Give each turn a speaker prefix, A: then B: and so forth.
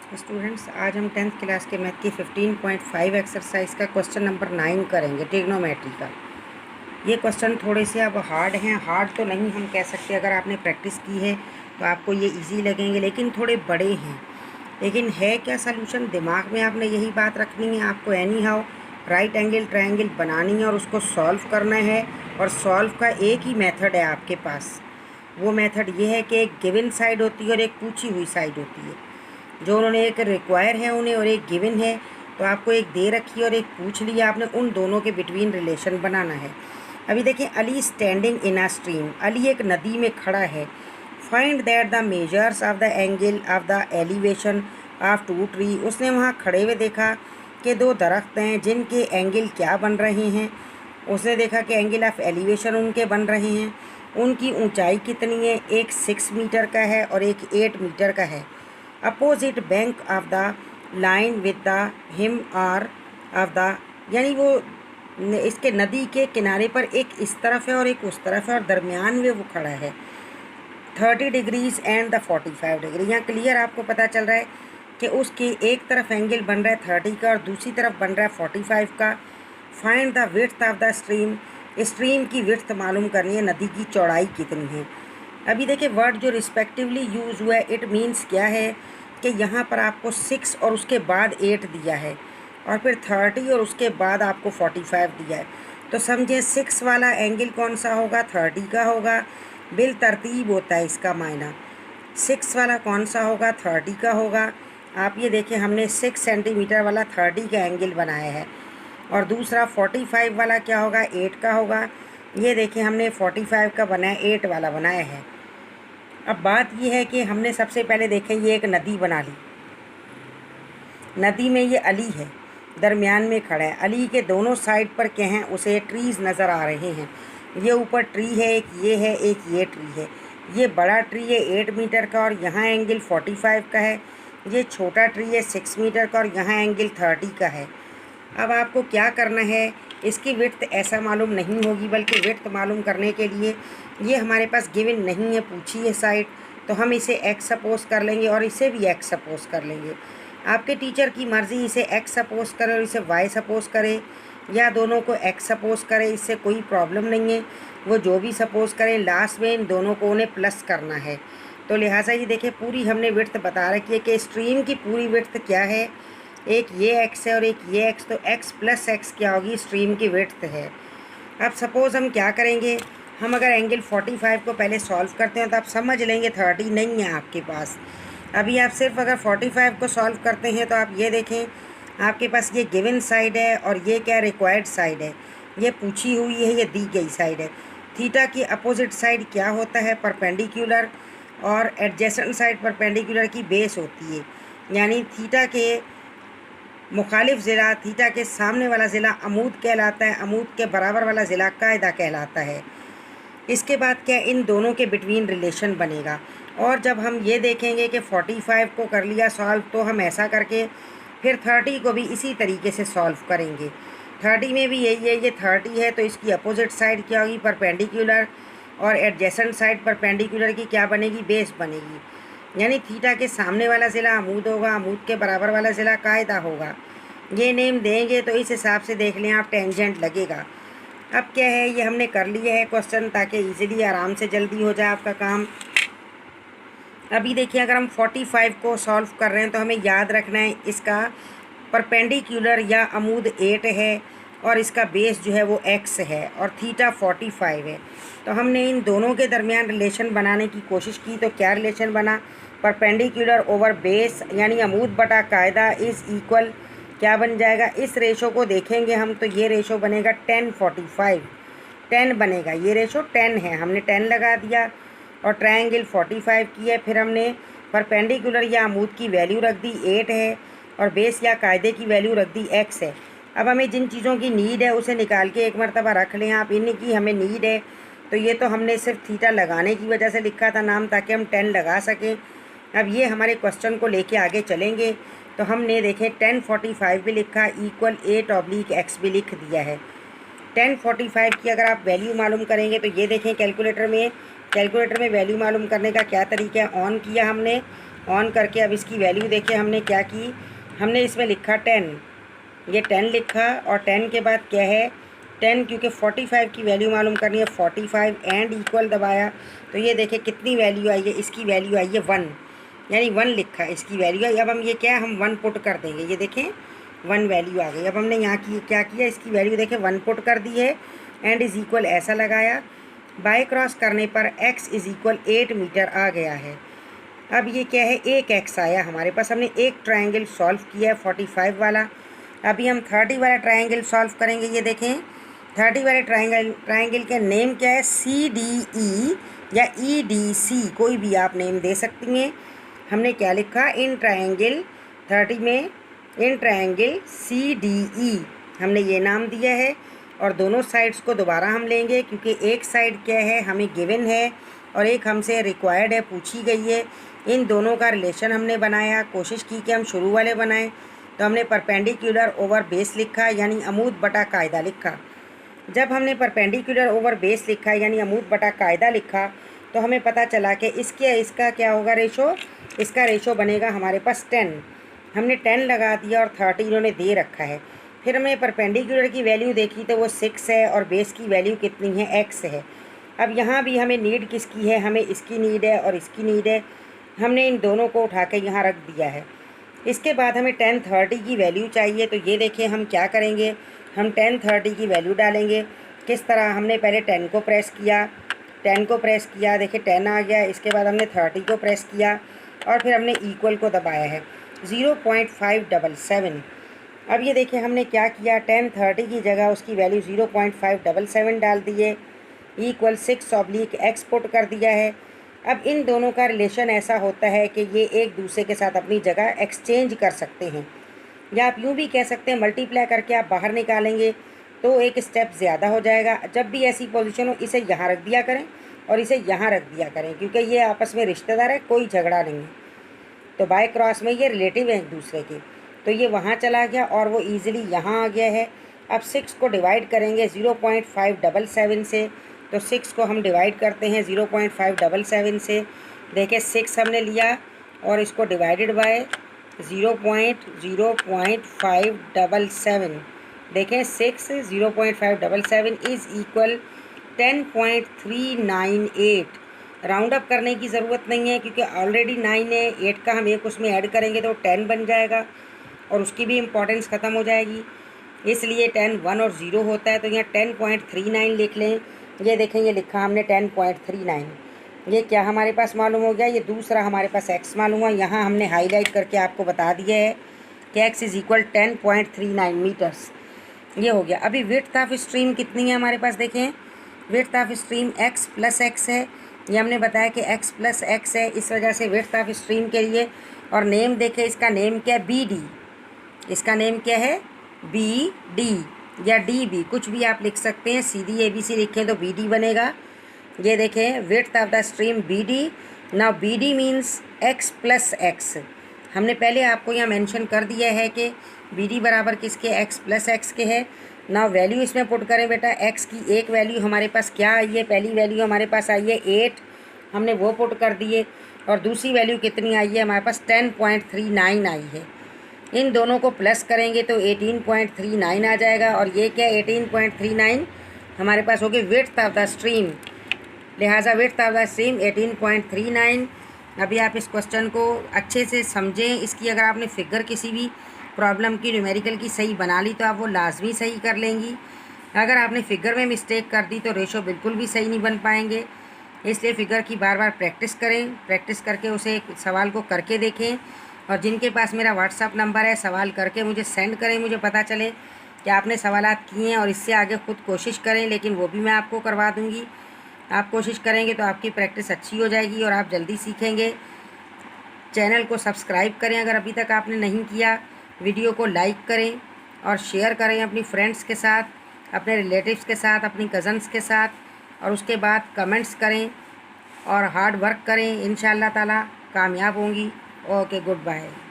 A: Students, आज हम 10th class के मैथ की 15.5 एक्सरसाइज का क्वेश्चन नंबर 9 करेंगे, ट्रिग्नोमेट्री का। ये क्वेश्चन थोड़े से अब हार्ड हैं। हार्ड तो नहीं हम कह सकते, अगर आपने प्रैक्टिस की है तो आपको ये इजी लगेंगे, लेकिन थोड़े बड़े हैं। लेकिन है क्या सलूशन, दिमाग में आपने यही बात रखनी है। आपको any how right angle triangle बनानी है और उसको सॉल्व करना है। और सॉल्व का एक ही मेथड है आपके पास। वो मेथड ये है कि एक गिवन साइड होती है और एक पूछी हुई साइड होती है। जो उन्होंने एक रिक्वायर है उन्हें और एक गिवन है, तो आपको एक दे रखी है और एक पूछ लिया आपने, उन दोनों के बिटवीन रिलेशन बनाना है। अभी देखिए, Ali standing in a stream, Ali एक नदी में खड़ा है। Find that the measures of the angle of the elevation of two tree, उसने वहाँ खड़े हुए देखा कि दो दरख्त हैं जिनके एंगल क्या बन रहे हैं। उसने देखा कि एंगल ऑफ एलिवेशन उनके बन रहे हैं। उनकी ऊंचाई कितनी है, एक 6 मीटर का है और एक 8 मीटर का है। Opposite bank of the line with the him are of the, यानी वो इसके नदी के किनारे पर एक इस तरफ है और एक उस तरफ है और दरमियान में वो खड़ा है। 30 डिग्रीज एंड द 45 डिग्री, यहाँ क्लियर आपको पता चल रहा है कि उसकी एक तरफ एंगल बन रहा है 30 का और दूसरी तरफ बन रहा है 45 का। Find the width of the stream, stream की विड्थ मालूम करनी है, नदी की चौड़ाई कितनी है। अभी देखिए, वर्ड जो रिस्पेक्टिवली यूज़ हुआ है, इट मीन्स क्या है कि यहाँ पर आपको 6 और उसके बाद 8 दिया है और फिर 30 और उसके बाद आपको 45 दिया है। तो समझे 6 वाला एंगल कौन सा होगा, 30 का होगा। बिल तरतीब होता है इसका मायना। 6 वाला कौन सा होगा, 30 का होगा। आप ये देखिए, हमने 6 सेंटीमीटर वाला 30 का एंगल बनाया है। और दूसरा 45 वाला क्या होगा, 8 का होगा। ये देखिए, हमने 45 का बनाया, 8 वाला बनाया है। अब बात ये है कि हमने सबसे पहले देखें, ये एक नदी बना ली। नदी में ये अली है, दरमियान में खड़ा है। अली के दोनों साइड पर क्या हैं, उसे ट्रीज़ नज़र आ रहे हैं। ये ऊपर ट्री है, एक ये है, एक ये ट्री है। ये बड़ा ट्री है 8 मीटर का और यहाँ एंगल 45 का है। ये छोटा ट्री है 6 मीटर का और यहाँ एंगल 30 का है। अब आपको क्या करना है, इसकी विड्थ ऐसा मालूम नहीं होगी, बल्कि विड्थ मालूम करने के लिए ये हमारे पास गिवन नहीं है, पूछी है साइड, तो हम इसे एक्स सपोज कर लेंगे और इसे भी एक्स सपोज कर लेंगे। आपके टीचर की मर्ज़ी, इसे एक्स सपोज करे और इसे वाई सपोज करे, या दोनों को एक्स सपोज करे, इससे कोई प्रॉब्लम नहीं है। वो जो भी सपोज करें, लास्ट में इन दोनों को उन्हें प्लस करना है। तो लिहाजा ये देखिए, पूरी हमने विड्थ बता रखी है कि स्ट्रीम की पूरी विड्थ क्या है, एक ये एक्स है और एक ये एक्स, तो एक्स प्लस एक्स क्या होगी, स्ट्रीम की विड्थ है। अब सपोज़ हम क्या करेंगे, हम अगर एंगल 45 को पहले सॉल्व करते हैं तो आप समझ लेंगे 30 नहीं है आपके पास। अभी आप सिर्फ अगर 45 को सॉल्व करते हैं तो आप ये देखें, आपके पास ये गिवन साइड है और ये क्या रिक्वायर्ड साइड है, ये पूछी हुई है, ये दी गई साइड है। थीटा की अपोजिट साइड क्या होता है, परपेंडिकुलर, और एडजेसेंट साइड परपेंडिकुलर की बेस होती है। यानी थीटा के मुखालिफ ज़िला, थीटा के सामने वाला ज़िला अमूद कहलाता है, अमूद के बराबर वाला ज़िला कायदा कहलाता है। इसके बाद क्या, इन दोनों के बिटवीन रिलेशन बनेगा। और जब हम ये देखेंगे कि 45 को कर लिया सॉल्व, तो हम ऐसा करके फिर 30 को भी इसी तरीके से सॉल्व करेंगे। 30 में भी यही है, ये 30 है तो इसकी अपोजिट साइड क्या होगी, परपेंडिकुलर, और एडजेसेंट साइड परपेंडिकुलर की क्या बनेगी, बेस बनेगी। यानी थीटा के सामने वाला ज़िला अमूद होगा, अमूद के बराबर वाला ज़िला कायदा होगा। ये नेम देंगे तो इस हिसाब से देख लें आप, टेंजेंट लगेगा। अब क्या है, ये हमने कर लिया है क्वेश्चन, ताकि इजीली आराम से जल्दी हो जाए आपका काम। अभी देखिए, अगर हम 45 को सॉल्व कर रहे हैं तो हमें याद रखना है, इसका परपेंडिकुलर या अमूद 8 है और इसका बेस जो है वो x है और थीटा 45 है। तो हमने इन दोनों के दरमियान रिलेशन बनाने की कोशिश की, तो क्या रिलेशन बना, परपेंडिकुलर ओवर बेस, यानी अमूद बटा कायदा इज़ इक्वल क्या बन जाएगा। इस रेशो को देखेंगे हम तो ये रेशो बनेगा 10/45, 10 बनेगा। ये रेशो 10 है, हमने 10 लगा दिया और ट्रायंगल 45 की है। फिर हमने परपेंडिकुलर या अमूद की वैल्यू रख दी 8 है और बेस या कायदे की वैल्यू रख दी x है। अब हमें जिन चीज़ों की नीड है उसे निकाल के एक मरतबा रख लें आप, इनकी हमें नीड है। तो ये तो हमने सिर्फ थीटा लगाने की वजह से लिखा था नाम, ताकि हम 10 लगा सकें। अब ये हमारे क्वेश्चन को लेके आगे चलेंगे तो हमने देखें 10/45 भी लिखा, इक्वल 8/x भी लिख दिया है। 10/45 की अगर आप वैल्यू मालूम करेंगे तो ये देखें कैलकुलेटर में वैल्यू मालूम करने का क्या तरीका है। ऑन किया हमने ऑन करके अब इसकी वैल्यू देखें हमने क्या की, हमने इसमें लिखा 10, ये 10 लिखा और 10 के बाद क्या है 10, क्योंकि 45 की वैल्यू मालूम करनी है, 45 एंड इक्वल दबाया तो ये देखें कितनी वैल्यू आई है, इसकी वैल्यू आई है 1, यानी 1 लिखा इसकी वैल्यू आई। अब हम ये क्या हम 1 पुट कर देंगे, ये देखें 1 वैल्यू आ गई। अब हमने यहाँ की क्या किया, इसकी वैल्यू देखें 1 पुट कर दी है एंड इज़ इक्वल ऐसा लगाया, बाय क्रॉस करने पर x इज़ इक्वल 8 मीटर आ गया है। अब ये क्या है, एक x आया हमारे पास, हमने एक ट्रायंगल सॉल्व किया है 45 वाला। अभी हम 30 वाला ट्रायंगल सॉल्व करेंगे। ये देखें 30 वाले ट्रायंगल का नेम क्या है, CDE या EDC, कोई भी आप नेम दे सकती हैं। हमने क्या लिखा, इन ट्रायंगल 30 में इन ट्रायंगल CDE हमने ये नाम दिया है। और दोनों साइड्स को दोबारा हम लेंगे क्योंकि एक साइड क्या है हमें गिवन है और एक हमसे रिक्वायर्ड है, पूछी गई है। इन दोनों का रिलेशन हमने बनाया, कोशिश की कि हम शुरू वाले बनाएं। तो हमने परपेंडिकुलर ओवर बेस लिखा यानी अमूद बटा कायदा लिखा। जब हमने परपेंडिकुलर ओवर बेस लिखा यानी अमूद बटा कायदा लिखा तो हमें पता चला कि इसका क्या होगा रेशो, इसका रेशो बनेगा हमारे पास 10। हमने 10 लगा दिया और 30 इन्होंने दे रखा है। फिर हमने परपेंडिकुलर की वैल्यू देखी तो वो 6 है और बेस की वैल्यू कितनी है, x है। अब यहाँ भी हमें नीड किसकी है, हमें इसकी नीड है और इसकी नीड है। हमने इन दोनों को उठा के यहाँ रख दिया है। इसके बाद हमें 10 30 की वैल्यू चाहिए। तो ये देखिए हम क्या करेंगे, हम 10 30 की वैल्यू डालेंगे। किस तरह, हमने पहले 10 को प्रेस किया, 10 को प्रेस किया, देखिए 10 आ गया। इसके बाद हमने 30 को प्रेस किया और फिर हमने इक्वल को दबाया है 0.577। अब ये देखिए हमने क्या किया, 10 30 की जगह उसकी वैल्यू 0.577 डाल दिए, इक्वल 6/x पुट कर दिया है। अब इन दोनों का रिलेशन ऐसा होता है कि ये एक दूसरे के साथ अपनी जगह एक्सचेंज कर सकते हैं, या आप यूँ भी कह सकते हैं मल्टीप्लाई करके आप बाहर निकालेंगे तो एक स्टेप ज़्यादा हो जाएगा। जब भी ऐसी पोजीशन हो इसे यहाँ रख दिया करें और इसे यहाँ रख दिया करें, क्योंकि ये आपस में रिश्तेदार है, कोई झगड़ा नहीं है। तो बाय क्रॉस में ये रिलेटिव है एक दूसरे के। तो ये वहाँ चला गया और वो ईज़िली यहाँ आ गया है। अब 6 को डिवाइड करेंगे 0.577 से, तो 6 को हम डिवाइड करते हैं 0.577 से। देखिए 6 हमने लिया और इसको डिवाइडेड बाय 0.577। देखें 6 0.577 इज़ इक्वल 10.398। राउंड अप करने की ज़रूरत नहीं है क्योंकि ऑलरेडी 9 है, 8 का हम एक उसमें ऐड करेंगे तो 10 बन जाएगा और उसकी भी इम्पोर्टेंस ख़त्म हो जाएगी। इसलिए 10 1 और 0 होता है, तो यहाँ 10.39 लिख लें। ये देखें ये लिखा हमने 10.39। ये क्या हमारे पास मालूम हो गया, ये दूसरा हमारे पास x मालूम हुआ। यहाँ हमने हाईलाइट करके आपको बता दिया है कि x इज़ इक्वल 10.39 मीटर्स। ये हो गया। अभी विड्थ ऑफ स्ट्रीम कितनी है हमारे पास, देखें width of stream x plus x है। ये हमने बताया कि x प्लस x है, इस वजह से विड्थ ऑफ स्ट्रीम के लिए। और नेम देखें, इसका नेम क्या है, BD। इसका नेम क्या है, BD या DB, कुछ भी आप लिख सकते हैं। सीधी ABC लिखें तो BD बनेगा। ये देखें width of the stream BD। Now BD means x plus x। हमने पहले आपको यहाँ मेंशन कर दिया है कि BD बराबर किसके, x प्लस x के है। ना वैल्यू इसमें पुट करें बेटा, x की एक वैल्यू हमारे पास क्या आई है, पहली वैल्यू हमारे पास आई है 8, हमने वो पुट कर दिए। और दूसरी वैल्यू कितनी आई है हमारे पास, 10.39 आई है। इन दोनों को प्लस करेंगे तो 18.39 आ जाएगा। और ये क्या 18.39 हमारे पास होगी विड्थ ऑफ द स्ट्रीम। लिहाजा विड्थ ऑफ द स्ट्रीम 18.39। अभी आप इस क्वेश्चन को अच्छे से समझें। इसकी अगर आपने फिगर किसी भी प्रॉब्लम की न्यूमेरिकल की सही बना ली तो आप वो लाजमी सही कर लेंगी। अगर आपने फिगर में मिस्टेक कर दी तो रेशो बिल्कुल भी सही नहीं बन पाएंगे। इसलिए फ़िगर की बार बार प्रैक्टिस करें, प्रैक्टिस करके उसे सवाल को करके देखें। और जिनके पास मेरा व्हाट्सअप नंबर है, सवाल करके मुझे सेंड करें, मुझे पता चले कि आपने सवालात किए हैं। और इससे आगे ख़ुद कोशिश करें, लेकिन वो भी मैं आपको करवा दूँगी। आप कोशिश करेंगे तो आपकी प्रैक्टिस अच्छी हो जाएगी और आप जल्दी सीखेंगे। चैनल को सब्सक्राइब करें अगर अभी तक आपने नहीं किया। वीडियो को लाइक करें और शेयर करें अपनी फ्रेंड्स के साथ, अपने रिलेटिव्स के साथ, अपनी कज़न्स के साथ। और उसके बाद कमेंट्स करें और हार्ड वर्क करें। इंशाअल्लाह ताला कामयाब होंगी। Okay, good bye.